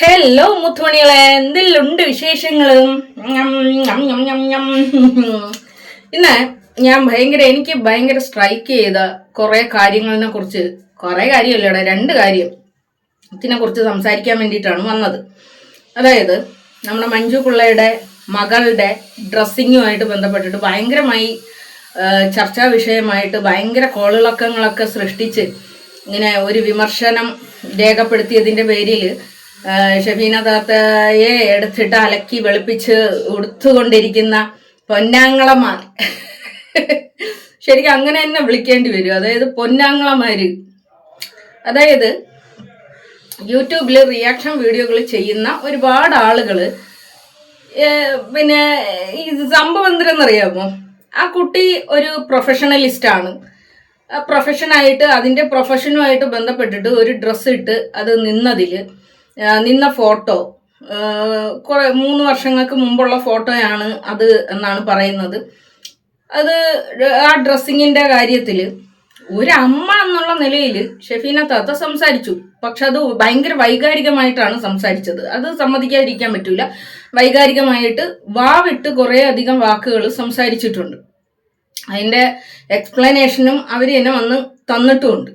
Hello മുത്തുമണികളെ, എന്തെല്ലുണ്ട് വിശേഷങ്ങളും? ഇന്ന് എനിക്ക് ഭയങ്കര സ്ട്രൈക്ക് ചെയ്ത കുറെ കാര്യങ്ങളിനെ കുറിച്ച്, കുറെ കാര്യമല്ലേടാ, രണ്ട് കാര്യം ഇതിനെ കുറിച്ച് സംസാരിക്കാൻ വേണ്ടിയിട്ടാണ് വന്നത്. അതായത് നമ്മുടെ മഞ്ജു പിള്ളയുടെ മകളുടെ ഡ്രസ്സിങ്ങുമായിട്ട് ബന്ധപ്പെട്ടിട്ട് ഭയങ്കരമായി ചർച്ചാ വിഷയമായിട്ട് ഭയങ്കര കോളിളക്കങ്ങളൊക്കെ സൃഷ്ടിച്ച് ഇങ്ങനെ ഒരു വിമർശനം രേഖപ്പെടുത്തിയതിൻ്റെ പേരിൽ ഷഫീന താത്തയെ എടുത്തിട്ട് അലക്കി വെളുപ്പിച്ച് ഉടുത്തുകൊണ്ടിരിക്കുന്ന പൊന്നാങ്ങളമാർ, ശരിക്കും അങ്ങനെ തന്നെ വിളിക്കേണ്ടി വരും. അതായത് പൊന്നാങ്ങളമാര്, അതായത് യൂട്യൂബിൽ റിയാക്ഷൻ വീഡിയോകൾ ചെയ്യുന്ന ഒരുപാട് ആളുകൾ. പിന്നെ ഈ സംഭവം എന്തിനെന്നറിയാമോ? ആ കുട്ടി ഒരു പ്രൊഫഷണലിസ്റ്റാണ്. പ്രൊഫഷനായിട്ട് അതിൻ്റെ പ്രൊഫഷനുമായിട്ട് ബന്ധപ്പെട്ടിട്ട് ഒരു ഡ്രസ്സ് ഇട്ട് അത് നിന്ന ഫോട്ടോ 3 വർഷങ്ങൾക്ക് മുമ്പുള്ള ഫോട്ടോയാണ് അത് എന്നാണ് പറയുന്നത്. അത് ആ ഡ്രസ്സിങ്ങിൻ്റെ കാര്യത്തിൽ ഒരു അമ്മ എന്നുള്ള നിലയിൽ ഷഫീന താത്ത സംസാരിച്ചു. പക്ഷെ അത് ഭയങ്കര വൈകാരികമായിട്ടാണ് സംസാരിച്ചത്. അത് സമ്മതിക്കാതിരിക്കാൻ പറ്റൂല. വൈകാരികമായിട്ട് വാവിട്ട് കുറേ അധികം വാക്കുകൾ സംസാരിച്ചിട്ടുണ്ട്. അതിൻ്റെ എക്സ്പ്ലനേഷനും അവർ തന്നെ വന്ന് തന്നിട്ടുമുണ്ട്.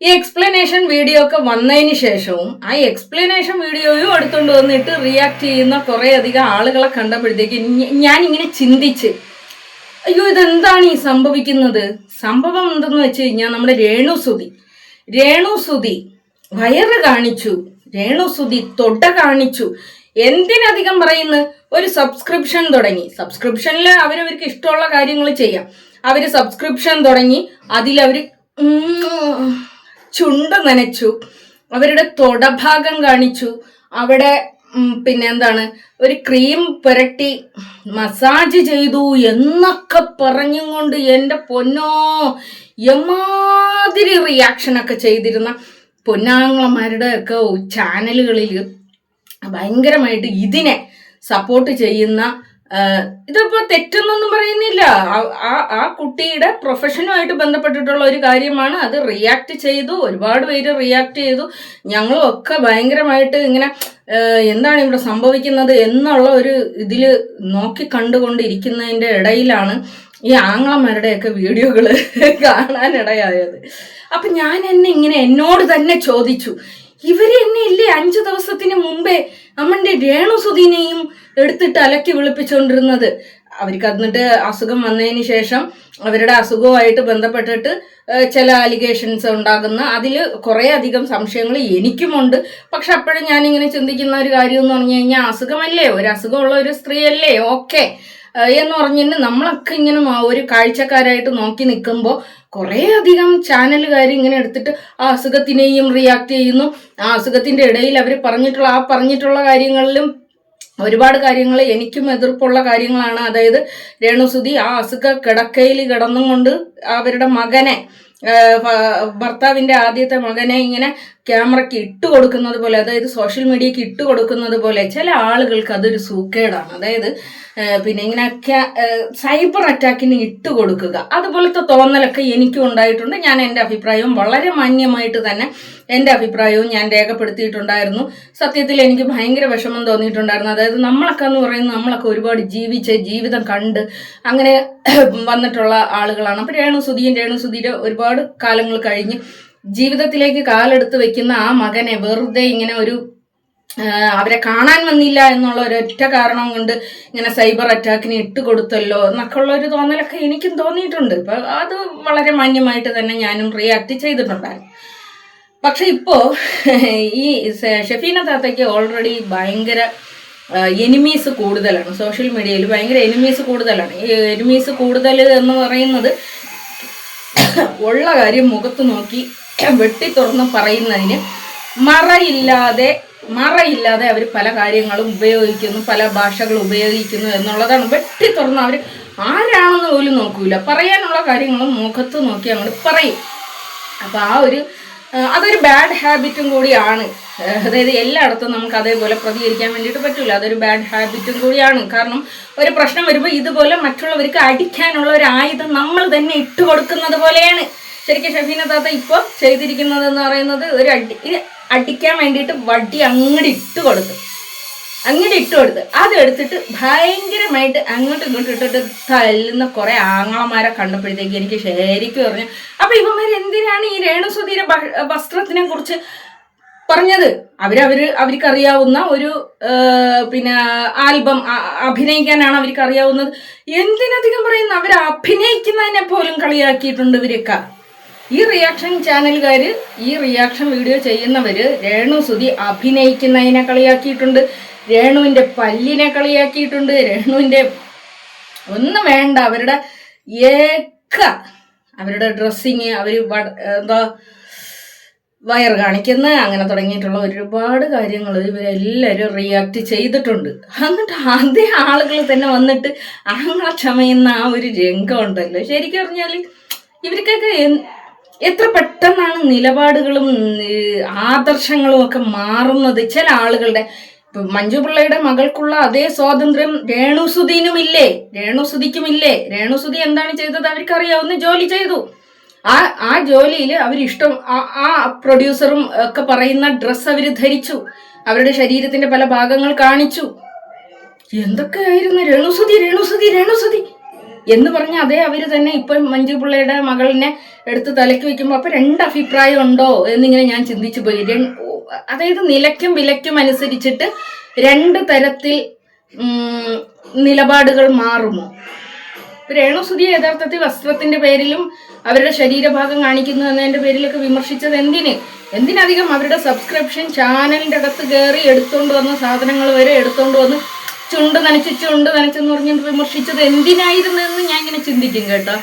ഈ എക്സ്പ്ലനേഷൻ വീഡിയോ ഒക്കെ വന്നതിന് ശേഷവും ആ എക്സ്പ്ലനേഷൻ വീഡിയോയും എടുത്തുകൊണ്ട് വന്നിട്ട് റിയാക്ട് ചെയ്യുന്ന കുറേ അധികം ആളുകളെ കണ്ടപ്പോഴത്തേക്ക് ഞാനിങ്ങനെ ചിന്തിച്ച്, അയ്യോ ഇതെന്താണ് ഈ സംഭവിക്കുന്നത്? സംഭവം എന്തെന്ന് വെച്ച് കഴിഞ്ഞാൽ നമ്മുടെ രേണുസുതി വയറ് കാണിച്ചു, രേണുസുതി തൊട്ട കാണിച്ചു. എന്തിനധികം പറയുന്നു, ഒരു സബ്സ്ക്രിപ്ഷൻ തുടങ്ങി. സബ്സ്ക്രിപ്ഷനിൽ അവരവർക്ക് ഇഷ്ടമുള്ള കാര്യങ്ങൾ ചെയ്യാം. അവർ സബ്സ്ക്രിപ്ഷൻ തുടങ്ങി, അതിലവർ ചുണ്ട് നനച്ചു, അവരുടെ തൊടഭാഗം കാണിച്ചു, അവിടെ എന്താണ് ഒരു ക്രീം പുരട്ടി മസാജ് ചെയ്തു എന്നൊക്കെ പറഞ്ഞും കൊണ്ട് എൻ്റെ പൊന്നോ എമാതിരി റിയാക്ഷനൊക്കെ ചെയ്തിരുന്ന പൊന്നാങ്ങളമാരുടെ ഒക്കെ ചാനലുകളിൽ ഭയങ്കരമായിട്ട് ഇതിനെ സപ്പോർട്ട് ചെയ്യുന്ന, ഇതിപ്പോൾ തെറ്റൊന്നും പറയുന്നില്ല. ആ കുട്ടിയുടെ പ്രൊഫഷനുമായിട്ട് ബന്ധപ്പെട്ടിട്ടുള്ള ഒരു കാര്യമാണ്. അത് റിയാക്ട് ചെയ്തു, ഒരുപാട് പേര് റിയാക്ട് ചെയ്തു. ഞങ്ങളും ഒക്കെ ഭയങ്കരമായിട്ട് ഇങ്ങനെ എന്താണ് ഇവിടെ സംഭവിക്കുന്നത് എന്നുള്ള ഒരു ഇതിൽ നോക്കി കണ്ടുകൊണ്ടിരിക്കുന്നതിൻ്റെ ഇടയിലാണ് ഈ ആങ്ങളമാരുടെയൊക്കെ വീഡിയോകൾ കാണാനിടയായത്. അപ്പം ഞാൻ എന്നോട് തന്നെ ചോദിച്ചു, ഇവര് എന്നെ ഇല്ലേ 5 ദിവസത്തിന് മുമ്പേ അമ്മൻ്റെ രേണുസുതിനെയും എടുത്തിട്ട് അലക്കി വിളിപ്പിച്ചുകൊണ്ടിരുന്നത്? അവർക്ക് എന്നിട്ട് അസുഖം വന്നതിന് ശേഷം അവരുടെ അസുഖവുമായിട്ട് ബന്ധപ്പെട്ടിട്ട് ചില അലിഗേഷൻസ് ഉണ്ടാകുന്ന, അതിൽ കുറേ അധികം സംശയങ്ങൾ എനിക്കുമുണ്ട്. പക്ഷെ അപ്പോഴും ഞാനിങ്ങനെ ചിന്തിക്കുന്ന ഒരു കാര്യം എന്ന് പറഞ്ഞു കഴിഞ്ഞാൽ, അസുഖമല്ലേ, ഒരു അസുഖമുള്ള ഒരു സ്ത്രീയല്ലേ, ഓക്കെ എന്ന് പറഞ്ഞിട്ട് നമ്മളൊക്കെ ഇങ്ങനെ ഒരു കാഴ്ചക്കാരായിട്ട് നോക്കി നിൽക്കുമ്പോൾ കുറേ അധികം ചാനലുകാർ ഇങ്ങനെ എടുത്തിട്ട് ആ അസുഖത്തിനെയും റിയാക്ട് ചെയ്യുന്നു. ആ അസുഖത്തിൻ്റെ ഇടയിൽ അവർ പറഞ്ഞിട്ടുള്ള കാര്യങ്ങളിലും ഒരുപാട് കാര്യങ്ങൾ എനിക്കും എതിർപ്പുള്ള കാര്യങ്ങളാണ്. അതായത് രേണുസുതി ആ അസുഖ കിടക്കയിൽ കിടന്നും കൊണ്ട് അവരുടെ മകനെ, ഭർത്താവിൻ്റെ ആദ്യത്തെ മകനെ ഇങ്ങനെ ക്യാമറയ്ക്ക് ഇട്ട് കൊടുക്കുന്നത് പോലെ, അതായത് സോഷ്യൽ മീഡിയയ്ക്ക് ഇട്ട് കൊടുക്കുന്നത് പോലെ ചില ആളുകൾക്ക് അതൊരു സൂക്കേടാണ്. അതായത് ഇങ്ങനെ സൈബർ അറ്റാക്കിന് ഇട്ട് കൊടുക്കുക, അതുപോലത്തെ തോന്നലൊക്കെ എനിക്കും ഉണ്ടായിട്ടുണ്ട്. ഞാൻ എൻ്റെ അഭിപ്രായവും വളരെ മാന്യമായിട്ട് തന്നെ എൻ്റെ അഭിപ്രായവും ഞാൻ രേഖപ്പെടുത്തിയിട്ടുണ്ടായിരുന്നു. സത്യത്തിൽ എനിക്ക് ഭയങ്കര വിഷമം തോന്നിയിട്ടുണ്ടായിരുന്നു. അതായത് നമ്മളൊക്കെ എന്ന് പറയുന്നത് നമ്മളൊക്കെ ഒരുപാട് ജീവിതം കണ്ട് അങ്ങനെ വന്നിട്ടുള്ള ആളുകളാണ്. അപ്പോൾ രേണുസുതിയുടെ ഒരുപാട് കാലങ്ങൾ കഴിഞ്ഞ് ജീവിതത്തിലേക്ക് കാലെടുത്ത് വെക്കുന്ന ആ മകനെ വെറുതെ ഇങ്ങനെ അവരെ കാണാൻ വന്നില്ല എന്നുള്ള ഒരൊറ്റ കാരണം കൊണ്ട് ഇങ്ങനെ സൈബർ അറ്റാക്കിന് ഇട്ട് കൊടുത്തല്ലോ എന്നൊക്കെ ഉള്ള ഒരു തോന്നലൊക്കെ എനിക്കും തോന്നിയിട്ടുണ്ട്. ഇപ്പം അത് വളരെ മാന്യമായിട്ട് തന്നെ ഞാനും റിയാക്ട് ചെയ്തിട്ടുണ്ടായിരുന്നു. പക്ഷെ ഇപ്പോൾ ഈ ഷഫീന താത്തയ്ക്ക് ഓൾറെഡി ഭയങ്കര എനിമീസ് കൂടുതലാണ്. സോഷ്യൽ മീഡിയയിൽ ഭയങ്കര എനിമീസ് കൂടുതലാണ്. ഈ എനിമീസ് കൂടുതൽ എന്ന് പറയുന്നത് ഉള്ള കാര്യം മുഖത്ത് നോക്കി വെട്ടി തുറന്ന് പറയുന്നതിന് മറയില്ലാതെ അവർ പല കാര്യങ്ങളും ഉപയോഗിക്കുന്നു, പല ഭാഷകൾ ഉപയോഗിക്കുന്നു എന്നുള്ളതാണ്. വെട്ടി തുറന്ന് അവർ ആരാണെന്ന് പോലും നോക്കൂല, പറയാനുള്ള കാര്യങ്ങളും മുഖത്ത് നോക്കി അങ്ങോട്ട് പറയും. അപ്പോൾ അതൊരു ബാഡ് ഹാബിറ്റും കൂടിയാണ്. അതായത് എല്ലായിടത്തും നമുക്ക് അതേപോലെ പ്രതികരിക്കാൻ വേണ്ടിയിട്ട് പറ്റില്ല. അതൊരു ബാഡ് ഹാബിറ്റും കൂടിയാണ്. കാരണം ഒരു പ്രശ്നം വരുമ്പോൾ ഇതുപോലെ മറ്റുള്ളവർക്ക് അടിക്കാനുള്ള ഒരു ആയുധം നമ്മൾ തന്നെ ഇട്ട് കൊടുക്കുന്നത് പോലെയാണ് ശരിക്കും ഷഫീന താത്ത ഇപ്പോൾ ചെയ്തിരിക്കുന്നതെന്ന് പറയുന്നത്. അടിക്കാൻ വേണ്ടിയിട്ട് വടി അങ്ങോട്ട് ഇട്ട് കൊടുത്തു. അതെടുത്തിട്ട് ഭയങ്കരമായിട്ട് അങ്ങോട്ടും ഇങ്ങോട്ടും ഇട്ടിട്ട് തല്ലുന്ന കുറെ ആങ്ങളമാരെ കണ്ടപ്പോഴത്തേക്ക് എനിക്ക് ശരിക്കും പറഞ്ഞു, അപ്പൊ ഇവന്മാർ എന്തിനാണ് ഈ രേണുസുധീരെ വസ്ത്രത്തിനെ കുറിച്ച് പറഞ്ഞത്? അവർക്കറിയാവുന്ന ഒരു പിന്നെ ആൽബം അഭിനയിക്കാനാണ് അവർക്ക് അറിയാവുന്നത്. എന്തിനധികം പറയുന്നു, അവർ അഭിനയിക്കുന്നതിനെ പോലും കളിയാക്കിയിട്ടുണ്ട് ഇവരൊക്കെ. ഈ റിയാക്ഷൻ ചാനലുകാര്, ഈ റിയാക്ഷൻ വീഡിയോ ചെയ്യുന്നവര് രേണുസുധി അഭിനയിക്കുന്നതിനെ കളിയാക്കിയിട്ടുണ്ട്, രേണുവിന്റെ പല്ലിനെ കളിയാക്കിയിട്ടുണ്ട്, രേണുവിന്റെ ഒന്നും വേണ്ട അവരുടെ ഡ്രസ്സിങ്, എന്താ വയർ കാണിക്കുന്ന അങ്ങനെ തുടങ്ങിയിട്ടുള്ള ഒരുപാട് കാര്യങ്ങൾ ഇവരെല്ലാവരും റിയാക്ട് ചെയ്തിട്ടുണ്ട്. എന്നിട്ട് അതേ ആളുകൾ തന്നെ വന്നിട്ട് ആങ്ങളെ ചമയുന്ന ആ ഒരു രംഗം ഉണ്ടല്ലോ, ശരിക്കും പറഞ്ഞാൽ ഇവർക്കൊക്കെ എത്ര പെട്ടെന്നാണ് നിലപാടുകളും ആദർശങ്ങളും ഒക്കെ മാറുന്നത്. ചില ആളുകളുടെ മഞ്ജു പിള്ളയുടെ മകൾക്കുള്ള അതേ സ്വാതന്ത്ര്യം രേണുസുധിക്കുമില്ലേ? രേണുസുധി എന്താണ് ചെയ്തത്? അവർക്കറിയാവുന്ന ജോലി ചെയ്തു. ആ ജോലിയിൽ അവരിഷ്ടം, ആ പ്രൊഡ്യൂസറും ഒക്കെ പറയുന്ന ഡ്രസ്സ് അവർ ധരിച്ചു, അവരുടെ ശരീരത്തിന്റെ പല ഭാഗങ്ങൾ കാണിച്ചു. എന്തൊക്കെയായിരുന്നു രേണുസുധി എന്ന് പറഞ്ഞ അതേ അവര് തന്നെ ഇപ്പൊ മഞ്ജു പിള്ളയുടെ മകളിനെ എടുത്ത് തലയ്ക്ക് വെക്കുമ്പോൾ അപ്പൊ രണ്ടഭിപ്രായം ഉണ്ടോ എന്നിങ്ങനെ ഞാൻ ചിന്തിച്ചു പോയി. അതായത് നിലയ്ക്കും വിലയ്ക്കും അനുസരിച്ചിട്ട് രണ്ട് തരത്തിൽ നിലപാടുകൾ മാറുമോ? രേണുസുധിയെ യഥാർത്ഥത്തിൽ വസ്ത്രത്തിന്റെ പേരിലും അവരുടെ ശരീരഭാഗം കാണിക്കുന്നു എന്നതിന്റെ പേരിലൊക്കെ വിമർശിച്ചത് എന്തിനധികം അവരുടെ സബ്സ്ക്രിപ്ഷൻ ചാനലിന്റെ അകത്ത് കയറി എടുത്തോണ്ട് വന്ന സാധനങ്ങൾ വരെ എടുത്തോണ്ട് വന്ന് ചുണ്ട് നനച്ചെന്ന് പറഞ്ഞ് വിമർശിച്ചത് എന്തിനായിരുന്നു എന്ന് ഞാൻ ഇങ്ങനെ ചിന്തിക്കും കേട്ടോ.